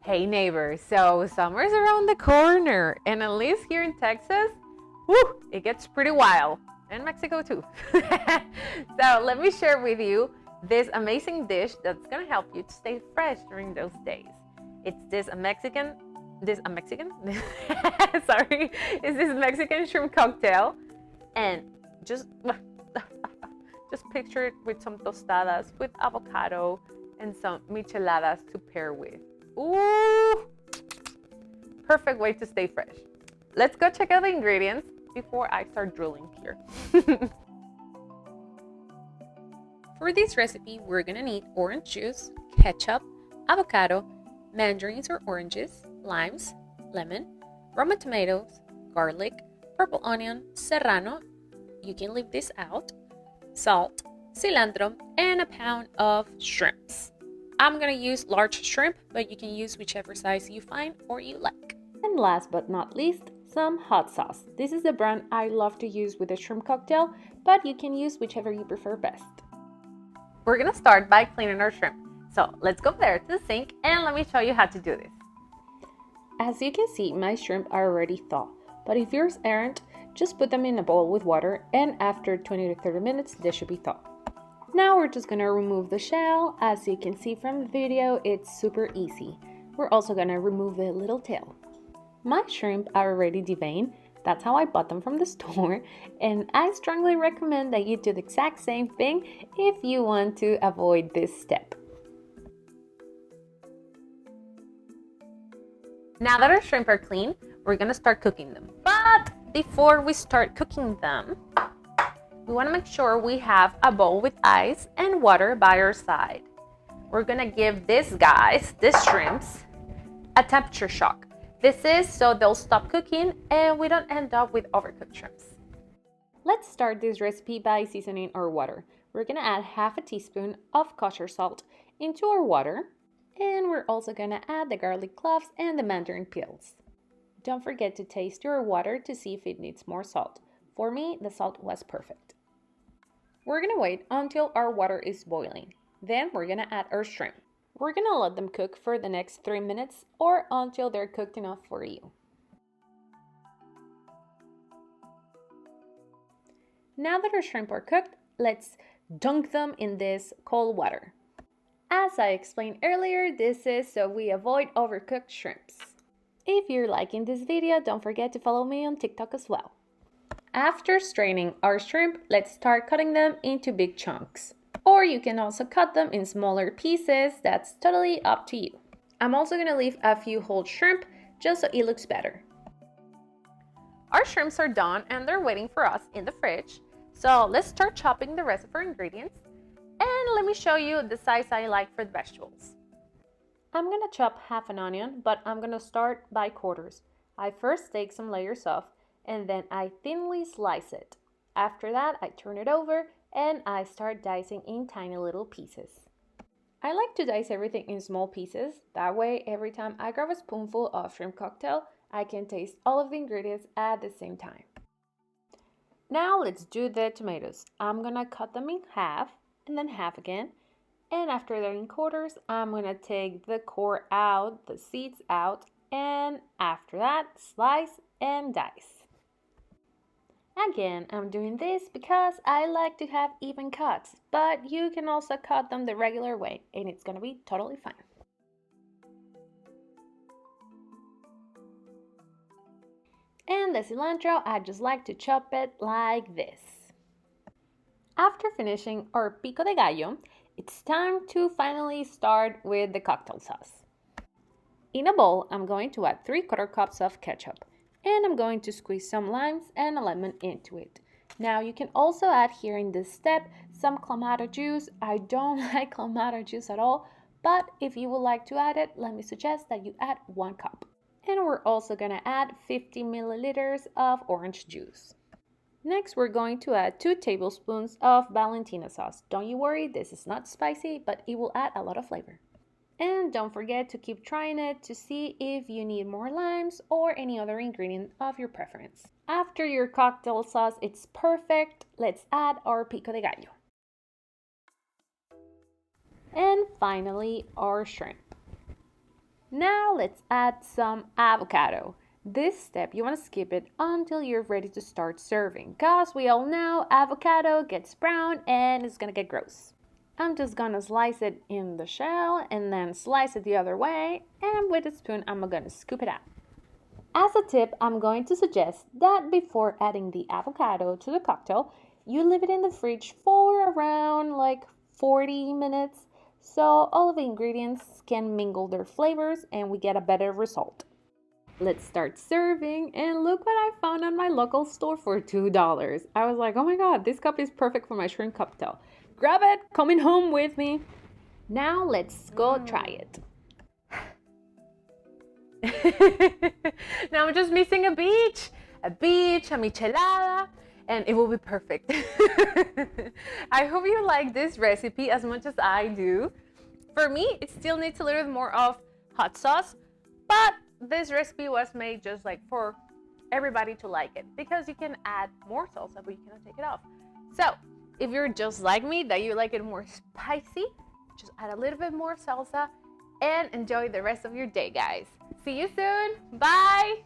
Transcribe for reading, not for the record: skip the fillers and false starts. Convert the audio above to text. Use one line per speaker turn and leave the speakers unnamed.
Hey neighbor, so summer's around the corner, and at least here in Texas, woo, it gets pretty wild, and Mexico too. So let me share with you this amazing dish that's gonna help you to stay fresh during those days. It's this Mexican? Sorry, it's this Mexican shrimp cocktail, and just just picture it with some tostadas with avocado and some micheladas to pair with. Ooh, perfect way to stay fresh. Let's go check out the ingredients before I start drooling here. For this recipe, we're gonna need orange juice, ketchup, avocado, mandarins or oranges, limes, lemon, Roma tomatoes, garlic, purple onion, serrano, you can leave this out, salt, cilantro, and a pound of shrimps. I'm gonna use large shrimp, but you can use whichever size you find or you like. And last but not least, some hot sauce. This is the brand I love to use with a shrimp cocktail, but you can use whichever you prefer best. We're gonna start by cleaning our shrimp. So let's go there to the sink and let me show you how to do this. As you can see, my shrimp are already thawed, but if yours aren't, just put them in a bowl with water, and after 20 to 30 minutes, they should be thawed. Now we're just gonna remove the shell. As you can see from the video, it's super easy. We're also gonna remove the little tail. My shrimp are already deveined. That's how I bought them from the store, and I strongly recommend that you do the exact same thing if you want to avoid this step. Now that our shrimp are clean, we're gonna start cooking them. But before we start cooking them, we wanna make sure we have a bowl with ice and water by our side. We're gonna give these shrimps, a temperature shock. This is so they'll stop cooking and we don't end up with overcooked shrimps. Let's start this recipe by seasoning our water. We're gonna add half a teaspoon of kosher salt into our water, and we're also gonna add the garlic cloves and the mandarin peels. Don't forget to taste your water to see if it needs more salt. For me, the salt was perfect. We're gonna wait until our water is boiling. Then we're gonna add our shrimp. We're gonna let them cook for the next 3 minutes or until they're cooked enough for you. Now that our shrimp are cooked, let's dunk them in this cold water. As I explained earlier, this is so we avoid overcooked shrimps. If you're liking this video, don't forget to follow me on TikTok as well. After straining our shrimp, let's start cutting them into big chunks. Or you can also cut them in smaller pieces, that's totally up to you. I'm also going to leave a few whole shrimp just so it looks better. Our shrimps are done and they're waiting for us in the fridge. So let's start chopping the rest of our ingredients. And let me show you the size I like for the vegetables. I'm going to chop half an onion, but I'm going to start by quarters. I first take some layers off, and then I thinly slice it. After that, I turn it over and I start dicing in tiny little pieces. I like to dice everything in small pieces. That way, every time I grab a spoonful of shrimp cocktail, I can taste all of the ingredients at the same time. Now let's do the tomatoes. I'm gonna cut them in half and then half again. And after they're in quarters, I'm gonna take the core out, the seeds out, and after that, slice and dice. Again, I'm doing this because I like to have even cuts, but you can also cut them the regular way and it's gonna be totally fine. And the cilantro, I just like to chop it like this. After finishing our pico de gallo, it's time to finally start with the cocktail sauce. In a bowl, I'm going to add 3/4 cups of ketchup. And I'm going to squeeze some limes and a lemon into it. Now you can also add here in this step some clamato juice. I don't like clamato juice at all, but if you would like to add it, let me suggest that you add 1 cup. And we're also gonna add 50 milliliters of orange juice. Next, we're going to add 2 tablespoons of Valentina sauce. Don't you worry, this is not spicy, but it will add a lot of flavor. And don't forget to keep trying it to see if you need more limes or any other ingredient of your preference. After your cocktail sauce is perfect, let's add our pico de gallo. And finally, our shrimp. Now let's add some avocado. This step, you want to skip it until you're ready to start serving, because we all know avocado gets brown and it's gonna get gross. I'm just gonna slice it in the shell and then slice it the other way, and with a spoon I'm gonna scoop it out. As a tip, I'm going to suggest that before adding the avocado to the cocktail, you leave it in the fridge for around like 40 minutes so all of the ingredients can mingle their flavors and we get a better result. Let's start serving, and look what I found on my local store for $2. I was like, oh my god, this cup is perfect for my shrimp cocktail. Grab it, coming home with me. Now let's go try it. Now I'm just missing a beach, a michelada, and it will be perfect. I hope you like this recipe as much as I do. For me, it still needs a little bit more of hot sauce, but this recipe was made just like for everybody to like it, because you can add more salsa, but you cannot take it off. So if you're just like me, that you like it more spicy, just add a little bit more salsa and enjoy the rest of your day, guys. See you soon. Bye.